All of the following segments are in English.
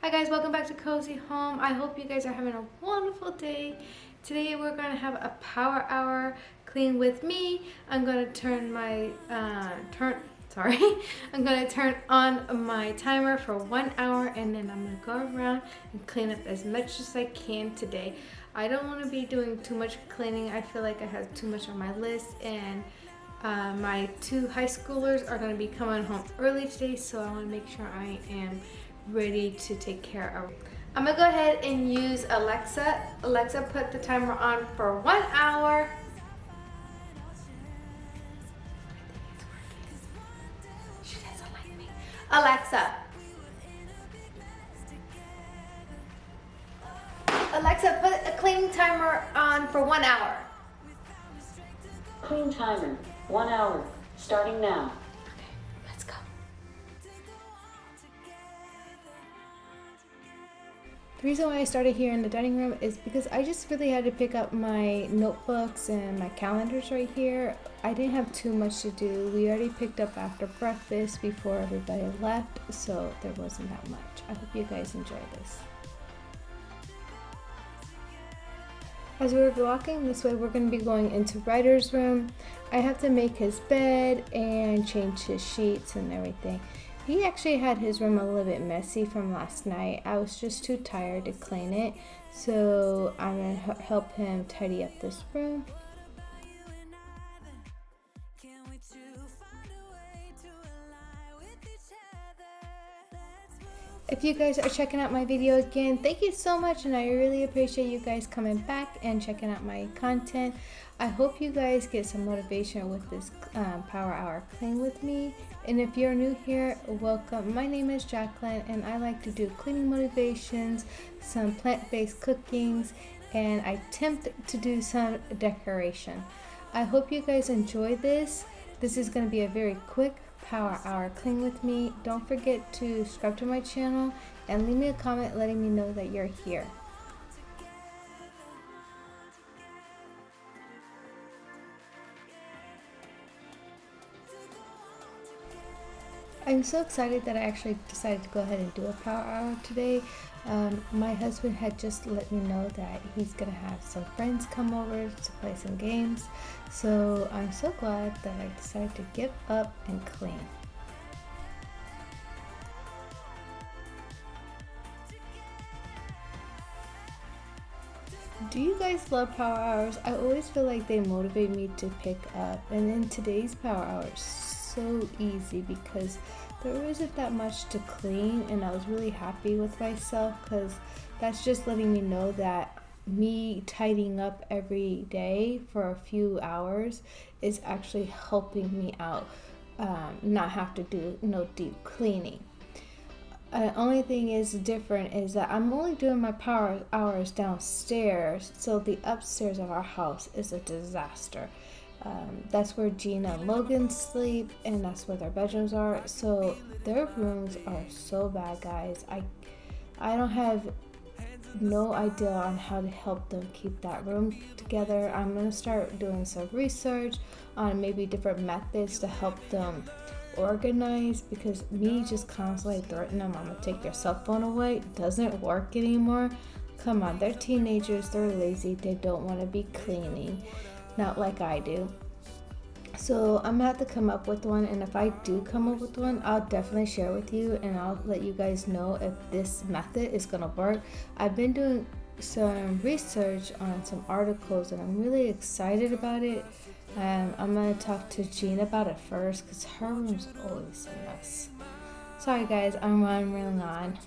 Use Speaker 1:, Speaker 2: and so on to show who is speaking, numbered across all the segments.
Speaker 1: Hi guys, welcome back to Cozy Home. I hope you guys are having a wonderful day. Today we're going to have a power hour clean with me. I'm going to turn my I'm going to turn on my timer for 1 hour, and then I'm going to go around and clean up as much as I can today. I don't want to be doing too much cleaning. I feel like I have too much on my list, and my two high schoolers are going to be coming home early today, so I want to make sure I am ready to take care of. I'm going to go ahead and use Alexa. Alexa, put the timer on for 1 hour. She doesn't like me. Alexa. Alexa, put a cleaning timer on for 1 hour.
Speaker 2: Clean timer, 1 hour, starting now.
Speaker 1: Okay, let's go. The reason why I started here in the dining room is because I just really had to pick up my notebooks and my calendars right here. I didn't have too much to do. We already picked up after breakfast before everybody left, so there wasn't that much. I hope you guys enjoy this. As we were walking this way, we're going to be going into Ryder's room. I have to make his bed and change his sheets and everything. He actually had his room a little bit messy from last night. I was just too tired to clean it, so I'm going to help him tidy up this room. If you guys are checking out my video again, thank you so much, and I really appreciate you guys coming back and checking out my content. I hope you guys get some motivation with this power hour clean with me. And if you're new here, welcome. My name is Jacqueline, and I like to do cleaning motivations, some plant-based cookings, and I attempt to do some decoration. I hope you guys enjoy this. This is going to be a very quick power hour clean with me. Don't forget to subscribe to my channel and leave me a comment letting me know that you're here. I'm so excited that I actually decided to go ahead and do a power hour today. My husband had just let me know that he's gonna have some friends come over to play some games, so I'm so glad that I decided to get up and clean. Do you guys love power hours? I always feel like they motivate me to pick up, and in today's power hour is so easy because there isn't that much to clean, and I was really happy with myself because that's just letting me know that me tidying up every day for a few hours is actually helping me out, not have to do no deep cleaning. Only thing is different is that I'm only doing my power hours downstairs, so the upstairs of our house is a disaster. That's where Gina and Logan sleep, and that's where their bedrooms are. So their rooms are so bad, guys. I don't have no idea on how to help them keep that room together. I'm gonna start doing some research on maybe different methods to help them organize, because me just constantly threatening them, I'm gonna take your cell phone away, doesn't work anymore. Come on, they're teenagers, they're lazy, they don't want to be cleaning, not like I do. So I'm gonna have to come up with one, and if I do come up with one, I'll definitely share with you, and I'll let you guys know if this method is gonna work. I've been doing some research on some articles, and I'm really excited about it. I'm gonna talk to Jean about it first because her room's always a mess. Sorry guys, I'm rambling on.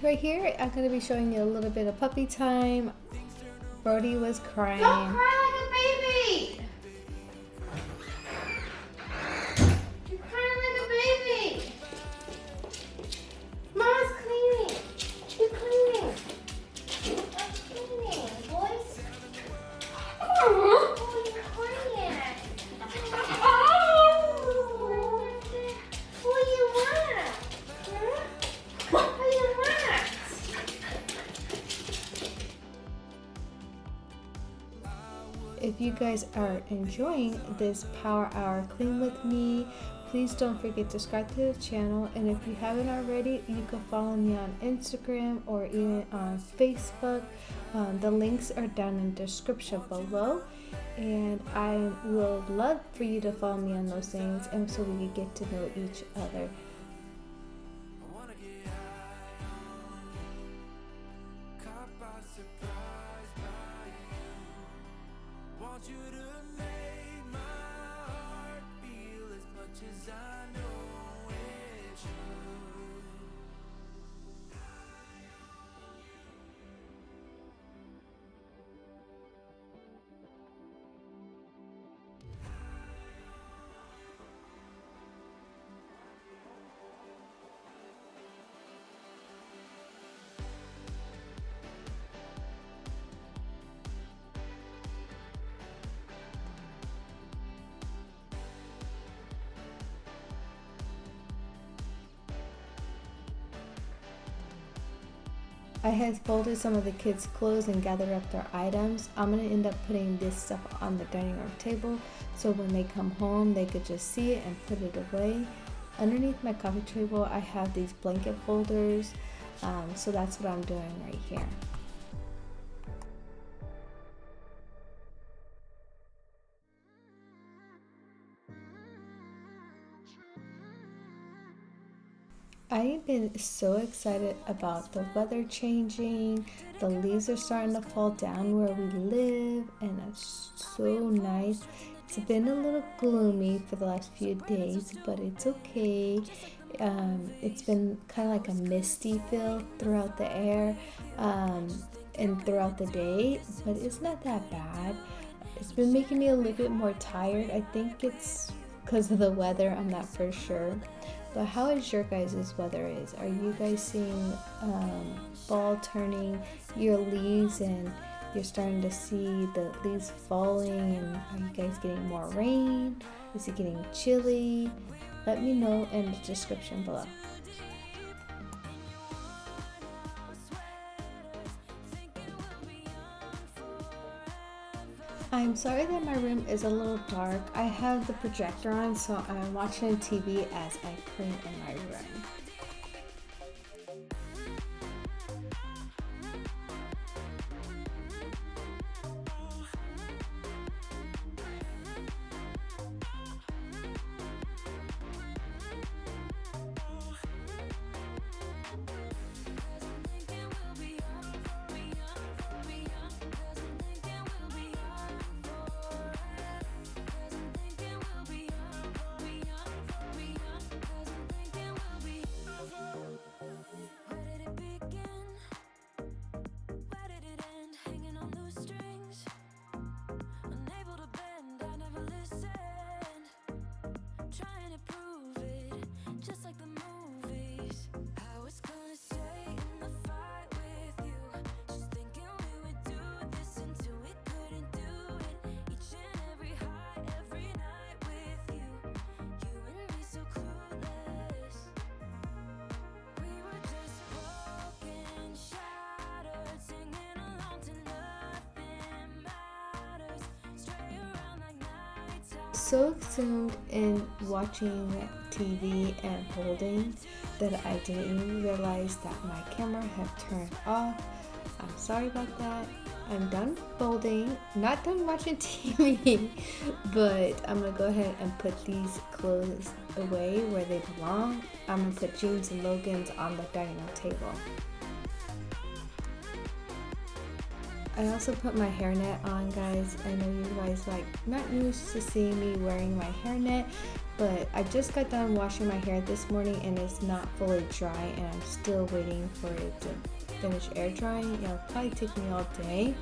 Speaker 1: Right here, I'm going to be showing you a little bit of puppy time. Brody was crying. Don't cry like a baby! You're crying like a baby! if you guys are enjoying this Power Hour Clean with me, please don't forget to subscribe to the channel. And if you haven't already, you can follow me on Instagram or even on Facebook. The links are down in the description below. And I would love for you to follow me on those things, and so we can get to know each other. I had folded some of the kids' clothes and gathered up their items. I'm going to end up putting this stuff on the dining room table so when they come home they could just see it and put it away. Underneath my coffee table I have these blanket folders, so that's what I'm doing right here. I've been so excited about the weather changing. The leaves are starting to fall down where we live, and it's so nice. It's been a little gloomy for the last few days, but it's okay. It's been kind of like a misty feel throughout the air and throughout the day, but it's not that bad. It's been making me a little bit more tired. I think it's because of the weather. I'm not for sure. But how is your guys' weather is? Are you guys seeing fall turning your leaves and you're starting to see the leaves falling, and are you guys getting more rain? Is it getting chilly? Let me know in the description below. I'm sorry that my room is a little dark. I have the projector on, so I'm watching TV as I clean in my room. So consumed in watching TV and folding that I didn't even realize that my camera had turned off. I'm sorry about that. I'm done folding, not done watching TV, but I'm gonna go ahead and put these clothes away where they belong. I'm gonna put jeans and Logan's on the dining room table. I also put my hairnet on, guys. I know you guys not used to seeing me wearing my hairnet, but I just got done washing my hair this morning and it's not fully dry, and I'm still waiting for it to finish air drying. It'll probably take me all day,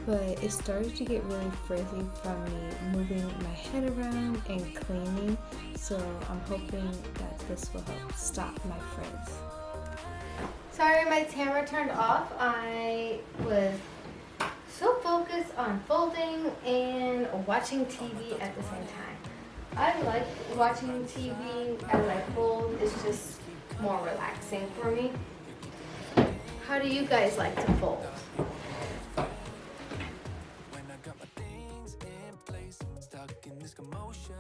Speaker 1: but it started to get really frizzy from me moving my head around and cleaning, so I'm hoping that this will help stop my frizz. Sorry, my camera turned off. I was so focused on folding and watching TV at the same time. I like watching TV as I fold. It's just more relaxing for me. How do you guys like to fold?
Speaker 3: this commotion?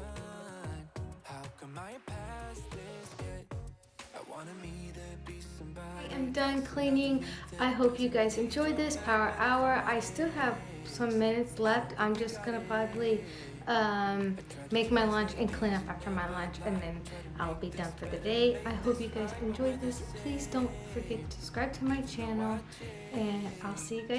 Speaker 3: How come I ain't past this yet? I wanted me to be somebody.
Speaker 1: I'm done cleaning. I hope you guys enjoyed this power hour. I still have some minutes left. I'm just gonna probably make my lunch and clean up after my lunch, and then I'll be done for the day. I hope you guys enjoyed this. Please don't forget to subscribe to my channel, and I'll see you guys